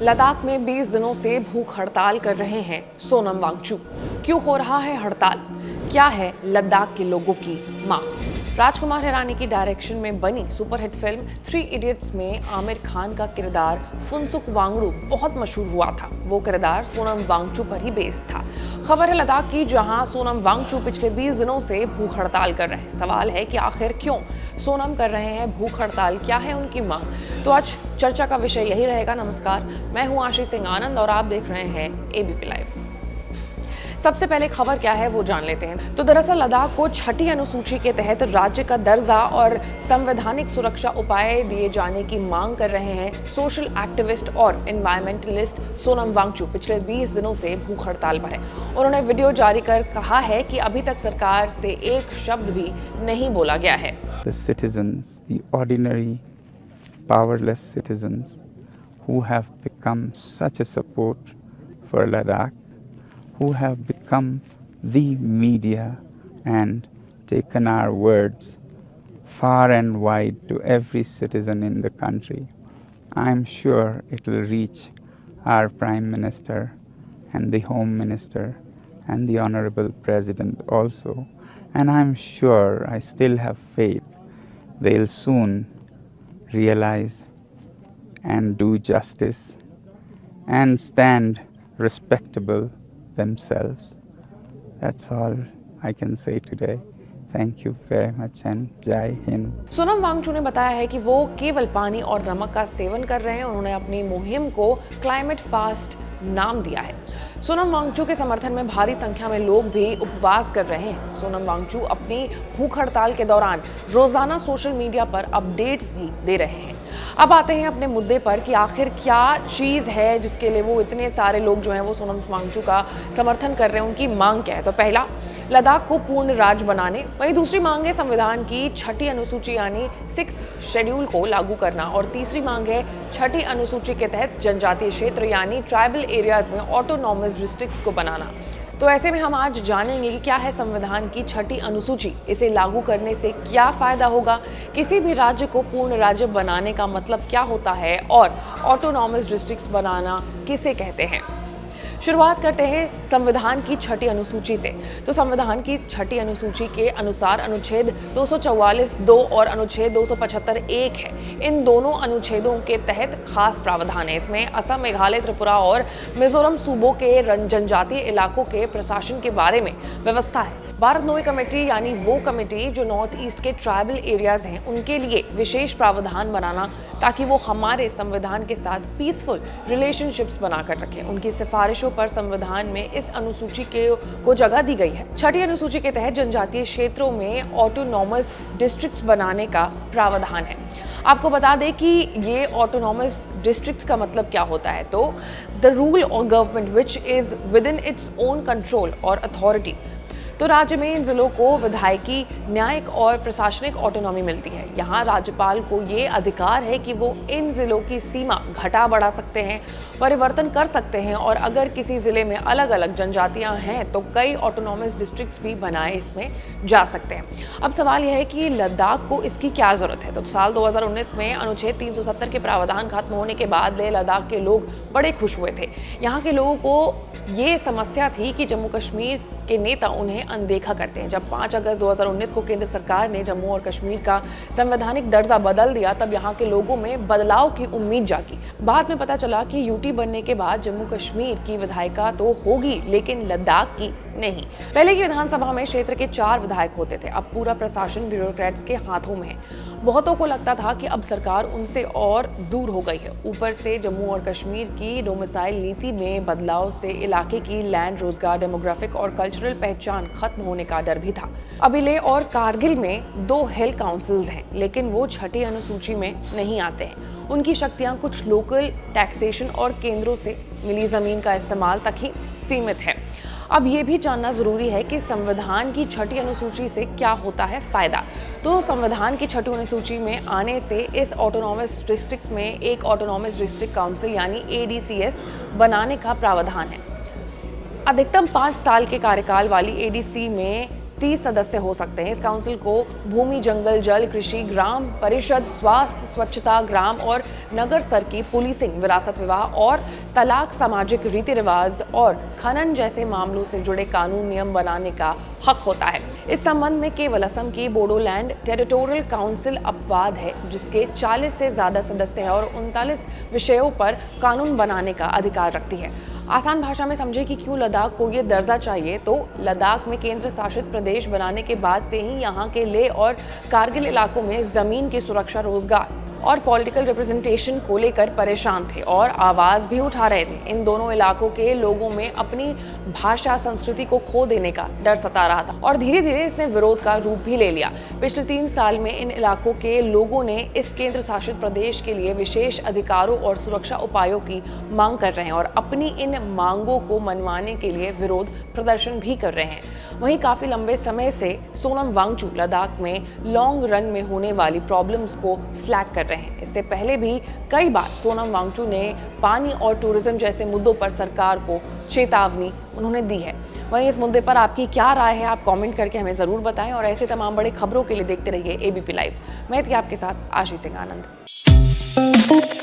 लद्दाख में 20 दिनों से भूख हड़ताल कर रहे हैं सोनम वांगचुक। क्यों हो रहा है हड़ताल? क्या है लद्दाख के लोगों की मांग? राजकुमार हिरानी की डायरेक्शन में बनी सुपरहिट फिल्म 3 इडियट्स में आमिर खान का किरदार फुनसुक वांगडू बहुत मशहूर हुआ था। वो किरदार सोनम वांगचुक पर ही बेस्ड था। खबर है लद्दाख की, जहां सोनम वांगचुक पिछले 20 दिनों से भूख हड़ताल कर रहे हैं। सवाल है कि आखिर क्यों सोनम कर रहे हैं भूख हड़ताल, क्या है उनकी मांग? तो आज चर्चा का विषय यही रहेगा। नमस्कार, मैं हूं आशीष सिंह आनंद और आप देख रहे हैं एबीपी लाइव। सबसे पहले खबर क्या है वो जान लेते हैं। तो दरअसल लद्दाख को छठी अनुसूची के तहत राज्य का दर्जा और संवैधानिक सुरक्षा उपाय दिए जाने की मांग कर रहे हैं सोशल एक्टिविस्ट और एनवायरमेंटलिस्ट सोनम वांगचुक। पिछले 20 दिनों से भूख हड़ताल पर है। उन्होंने वीडियो जारी कर कहा है कि अभी तक सरकार से एक शब्द भी नहीं बोला गया है। The citizens, the ordinary, powerless citizens who have become such a support for Ladakh, who have become the media and taken our words far and wide to every citizen in the country. I'm sure it will reach our Prime Minister and the Home Minister and the Honorable President also. And I'm sure, I still have faith, they'll soon realize and do justice and stand respectable themselves. That's all I can say today. Thank you very much and Jai Hind. Sonam Wangchuck ने बताया है कि वो केवल पानी और नमक का सेवन कर रहे हैं। उन्होंने अपनी मुहिम को क्लाइमेट फास्ट नाम दिया है। सोनम वांगचुक के समर्थन में भारी संख्या में लोग भी उपवास कर रहे हैं। सोनम वांगचुक अपनी भूख हड़ताल के दौरान रोजाना सोशल मीडिया पर अपडेट्स भी दे रहे हैं। अब आते हैं अपने मुद्दे पर कि आखिर क्या चीज़ है जिसके लिए वो इतने सारे लोग जो हैं वो सोनम वांगचुक का समर्थन कर रहे हैं, उनकी मांग क्या है? तो पहला, लद्दाख को पूर्ण राज्य बनाने। वहीं दूसरी मांग है संविधान की छठी अनुसूची यानी 6th शेड्यूल को लागू करना। और तीसरी मांग है छठी अनुसूची के तहत जनजातीय क्षेत्र यानी ट्राइबल एरियाज में ऑटोनॉमस डिस्ट्रिक्ट्स को बनाना। तो ऐसे में हम आज जानेंगे कि क्या है संविधान की छठी अनुसूची, इसे लागू करने से क्या फायदा होगा, किसी भी राज्य को पूर्ण राज्य बनाने का मतलब क्या होता है और ऑटोनॉमस डिस्ट्रिक्ट्स बनाना किसे कहते हैं। शुरुआत करते हैं संविधान की छठी अनुसूची से। तो संविधान की छठी अनुसूची के अनुसार अनुच्छेद 244(2) और अनुच्छेद 275(1) है। इन दोनों अनुच्छेदों के तहत खास प्रावधान है। इसमें असम, मेघालय, त्रिपुरा और मिजोरम सूबों के जनजातीय इलाकों के प्रशासन के बारे में व्यवस्था है। भारत लोई कमेटी यानी वो कमेटी जो नॉर्थ ईस्ट के ट्राइबल एरियाज हैं, उनके लिए विशेष प्रावधान बनाना ताकि वो हमारे संविधान के साथ पीसफुल रिलेशनशिप्स बनाकर रखें। उनकी सिफारिशों पर संविधान में इस अनुसूची को जगह दी गई है। छठी अनुसूची के तहत जनजातीय क्षेत्रों में ऑटोनॉमस डिस्ट्रिक्ट्स बनाने का प्रावधान है। आपको बता दें कि ये ऑटोनॉमस डिस्ट्रिक्ट्स का मतलब क्या होता है। तो द रूल और government which is with in its own control और अथॉरिटी। तो राज्य में इन जिलों को विधायकी, न्यायिक और प्रशासनिक ऑटोनॉमी मिलती है। यहाँ राज्यपाल को ये अधिकार है कि वो इन जिलों की सीमा घटा बढ़ा सकते हैं, परिवर्तन कर सकते हैं और अगर किसी जिले में अलग अलग जनजातियां हैं तो कई ऑटोनॉमस डिस्ट्रिक्ट्स भी बनाए इसमें जा सकते हैं। अब सवाल यह है कि लद्दाख को इसकी क्या जरूरत है। तो साल 2019 में अनुच्छेद 370 के प्रावधान खत्म होने के बाद लेह लद्दाख के लोग बड़े खुश हुए थे। यहाँ के लोगों को ये समस्या थी कि जम्मू कश्मीर के नेता उन्हें अनदेखा करते हैं। जब 5 अगस्त 2019 को केंद्र सरकार ने जम्मू और कश्मीर का संवैधानिक दर्जा बदल दिया, तब यहाँ के लोगों में बदलाव की उम्मीद जागी। बाद में पता चला कि यूटी बनने के बाद जम्मू कश्मीर की विधायिका तो होगी लेकिन लद्दाख की नहीं। पहले की विधानसभा में क्षेत्र के 4 विधायक होते थे। अब पूरा प्रशासन ब्यूरोक्रेट्स के हाथों में है। बहुतों को लगता था कि अब सरकार उनसे और दूर हो गई है। ऊपर से जम्मू और कश्मीर की डोमिसाइल नीति में बदलाव से इलाके की लैंड, रोजगार, डेमोग्राफिक और कल्चरल पहचान खत्म होने का डर भी था। अभी लेह और कारगिल में 2 हिल काउंसिल्स हैं, लेकिन वो छठी अनुसूची में नहीं आते हैं। उनकी शक्तियां कुछ लोकल टैक्सेशन और केंद्रों से मिली जमीन का इस्तेमाल तक ही सीमित है। अब ये भी जानना जरूरी है कि संविधान की छठी अनुसूची से क्या होता है फायदा। तो संविधान की छठी अनुसूची में आने से इस ऑटोनॉमस डिस्ट्रिक्ट्स में एक ऑटोनॉमस डिस्ट्रिक्ट काउंसिल यानी ADCS बनाने का प्रावधान है। अधिकतम 5 साल के कार्यकाल वाली ADC में 30 सदस्य हो सकते हैं। इस काउंसिल को भूमि, जंगल, जल, कृषि, ग्राम परिषद, स्वास्थ्य, स्वच्छता, ग्राम और नगर स्तर की पुलिसिंग, विरासत, विवाह और तलाक, सामाजिक रीति रिवाज और खनन जैसे मामलों से जुड़े कानून नियम बनाने का हक होता है। इस संबंध में केवल असम की बोडोलैंड टेरिटोरियल काउंसिल अपवाद है, जिसके 40 से ज्यादा सदस्य हैं और 39 विषयों पर कानून बनाने का अधिकार रखती है। आसान भाषा में समझे कि क्यों लद्दाख को ये दर्जा चाहिए, तो लद्दाख में केंद्र शासित प्रदेश बनाने के बाद से ही यहाँ के लेह और कारगिल इलाकों में जमीन की सुरक्षा, रोजगार और पॉलिटिकल रिप्रेजेंटेशन को लेकर परेशान थे और आवाज भी उठा रहे थे। इन दोनों इलाकों के लोगों में अपनी भाषा, संस्कृति को खो देने का डर सता रहा था और धीरे धीरे इसने विरोध का रूप भी ले लिया। पिछले 3 साल में इन इलाकों के लोगों ने इस केंद्र शासित प्रदेश के लिए विशेष अधिकारों और सुरक्षा उपायों की मांग कर रहे हैं और अपनी इन मांगों को मनवाने के लिए विरोध प्रदर्शन भी कर रहे हैं। वहीं काफी लंबे समय से सोनम वांगचू लद्दाख में लॉन्ग रन में होने वाली प्रॉब्लम्स को फ्लैग कर रहे हैं। इससे पहले भी कई बार सोनम वांगचू ने पानी और टूरिज्म जैसे मुद्दों पर सरकार को चेतावनी उन्होंने दी है। वहीं इस मुद्दे पर आपकी क्या राय है, आप कमेंट करके हमें जरूर बताएं और ऐसे तमाम बड़े खबरों के लिए देखते रहिए एबीपी लाइव। मैं थी आपके साथ आशी सिंह आनंद।